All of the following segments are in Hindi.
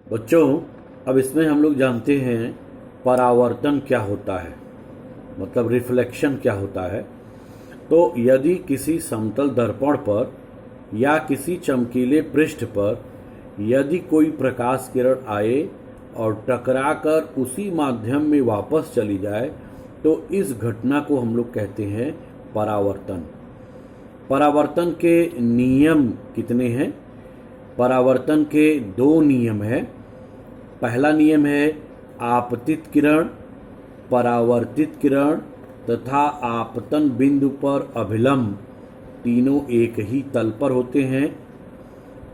बच्चों, अब इसमें हम लोग जानते हैं परावर्तन क्या होता है, मतलब रिफ्लेक्शन क्या होता है। तो यदि किसी समतल दर्पण पर या किसी चमकीले पृष्ठ पर यदि कोई प्रकाश किरण आए और टकराकर उसी माध्यम में वापस चली जाए तो इस घटना को हम लोग कहते हैं परावर्तन। परावर्तन के नियम कितने हैं? परावर्तन के दो नियम हैं। पहला नियम है आपतित किरण, परावर्तित किरण तथा आपतन बिंदु पर अभिलंब, तीनों एक ही तल पर होते हैं।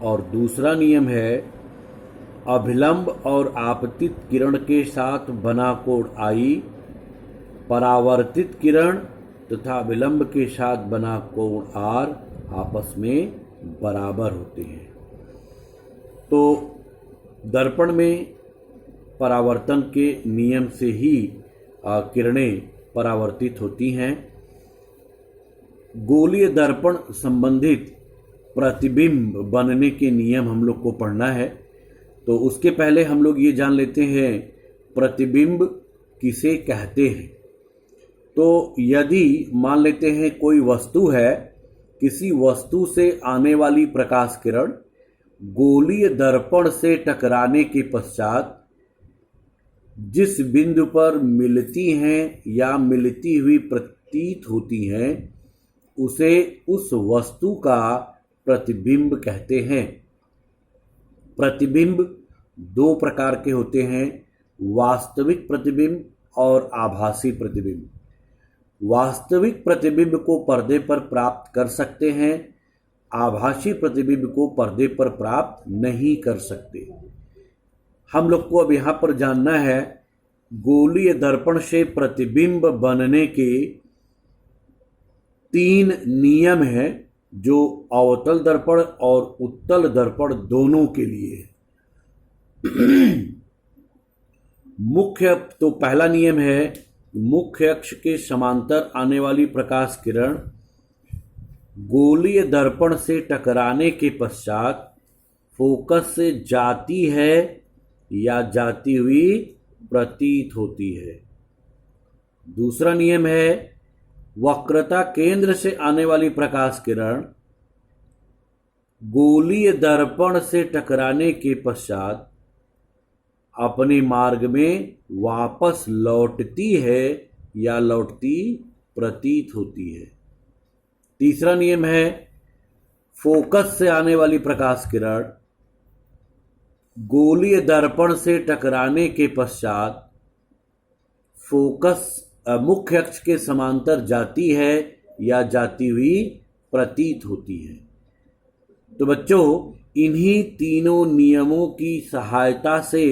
और दूसरा नियम है अभिलंब और आपतित किरण के साथ बना कोण I, परावर्तित किरण तथा विलंब के साथ बना कोण R आपस में बराबर होते हैं। तो दर्पण में परावर्तन के नियम से ही किरणें परावर्तित होती हैं। गोलीय दर्पण संबंधित प्रतिबिंब बनने के नियम हम लोग को पढ़ना है। तो उसके पहले हम लोग ये जान लेते हैं प्रतिबिंब किसे कहते हैं। तो यदि मान लेते हैं कोई वस्तु है, किसी वस्तु से आने वाली प्रकाश किरण गोलीय दर्पण से टकराने के पश्चात जिस बिंदु पर मिलती हैं या मिलती हुई प्रतीत होती हैं उसे उस वस्तु का प्रतिबिंब कहते हैं। प्रतिबिंब दो प्रकार के होते हैं, वास्तविक प्रतिबिंब और आभासी प्रतिबिंब। वास्तविक प्रतिबिंब को पर्दे पर प्राप्त कर सकते हैं, आभासी प्रतिबिंब को पर्दे पर प्राप्त नहीं कर सकते। हम लोग को अब यहाँ पर जानना है गोलीय दर्पण से प्रतिबिंब बनने के तीन नियम हैं जो अवतल दर्पण और उत्तल दर्पण दोनों के लिए है। मुख्य तो पहला नियम है मुख्य अक्ष के समांतर आने वाली प्रकाश किरण गोलीय दर्पण से टकराने के पश्चात फोकस से जाती है या जाती हुई प्रतीत होती है। दूसरा नियम है वक्रता केंद्र से आने वाली प्रकाश किरण गोलीय दर्पण से टकराने के पश्चात अपने मार्ग में वापस लौटती है या लौटती प्रतीत होती है। तीसरा नियम है फोकस से आने वाली प्रकाश किरण गोलीय दर्पण से टकराने के पश्चात फोकस मुख्य अक्ष के समांतर जाती है या जाती हुई प्रतीत होती है। तो बच्चों, इन्हीं तीनों नियमों की सहायता से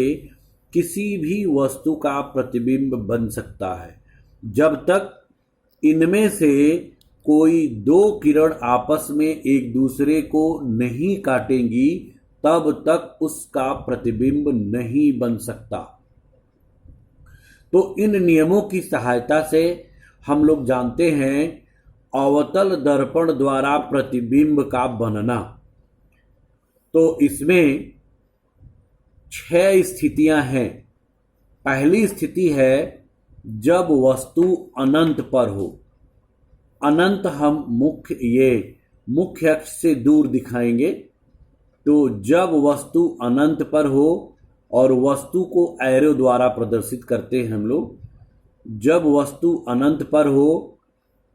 किसी भी वस्तु का प्रतिबिंब बन सकता है। जब तक इनमें से कोई दो किरण आपस में एक दूसरे को नहीं काटेंगी तब तक उसका प्रतिबिंब नहीं बन सकता। तो इन नियमों की सहायता से हम लोग जानते हैं अवतल दर्पण द्वारा प्रतिबिंब का बनना। तो इसमें 6 स्थितियां हैं। पहली स्थिति है जब वस्तु अनंत पर हो। अनंत हम मुख्य अक्ष से दूर दिखाएंगे। तो जब वस्तु अनंत पर हो, और वस्तु को एरो द्वारा प्रदर्शित करते हैं हम लोग। जब वस्तु अनंत पर हो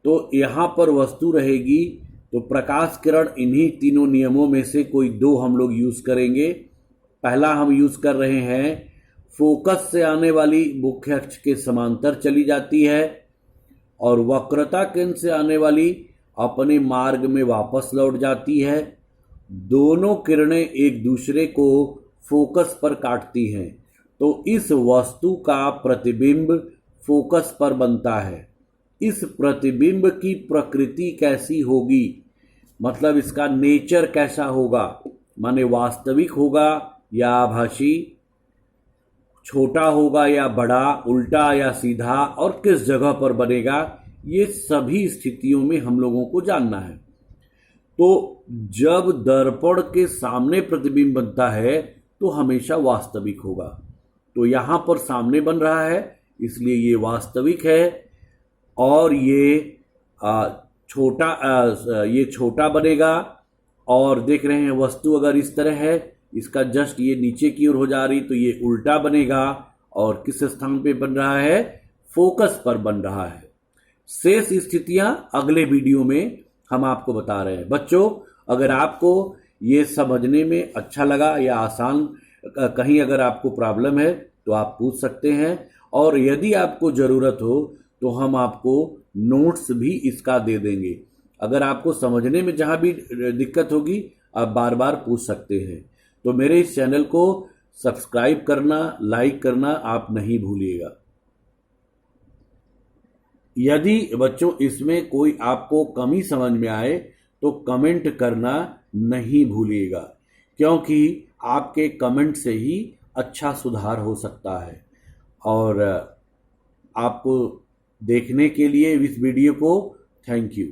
तो यहाँ पर वस्तु रहेगी, तो प्रकाश किरण इन्हीं तीनों नियमों में से कोई दो हम लोग यूज करेंगे। पहला हम यूज कर रहे हैं फोकस से आने वाली मुख्य अक्ष के समांतर चली जाती है और वक्रता केंद्र से आने वाली अपने मार्ग में वापस लौट जाती है। दोनों किरणें एक दूसरे को फोकस पर काटती हैं, तो इस वस्तु का प्रतिबिंब फोकस पर बनता है। इस प्रतिबिंब की प्रकृति कैसी होगी, मतलब इसका नेचर कैसा होगा, माने वास्तविक होगा या आभासी, छोटा होगा या बड़ा, उल्टा या सीधा, और किस जगह पर बनेगा, ये सभी स्थितियों में हम लोगों को जानना है। तो जब दर्पण के सामने प्रतिबिंब बनता है तो हमेशा वास्तविक होगा। तो यहाँ पर सामने बन रहा है, इसलिए ये वास्तविक है। और ये छोटा बनेगा। और देख रहे हैं वस्तु अगर इस तरह है, इसका जस्ट ये नीचे की ओर हो जा रही, तो ये उल्टा बनेगा। और किस स्थान पे बन रहा है? फोकस पर बन रहा है। शेष स्थितियां अगले वीडियो में हम आपको बता रहे हैं। बच्चों, अगर आपको ये समझने में अच्छा लगा या आसान कहीं अगर आपको प्रॉब्लम है तो आप पूछ सकते हैं। और यदि आपको ज़रूरत हो तो हम आपको नोट्स भी इसका दे देंगे। अगर आपको समझने में जहाँ भी दिक्कत होगी आप बार बार पूछ सकते हैं। तो मेरे इस चैनल को सब्सक्राइब करना, लाइक करना आप नहीं भूलिएगा। यदि बच्चों इसमें कोई आपको कमी समझ में आए तो कमेंट करना नहीं भूलिएगा, क्योंकि आपके कमेंट से ही अच्छा सुधार हो सकता है। और आपको देखने के लिए इस वीडियो को थैंक यू।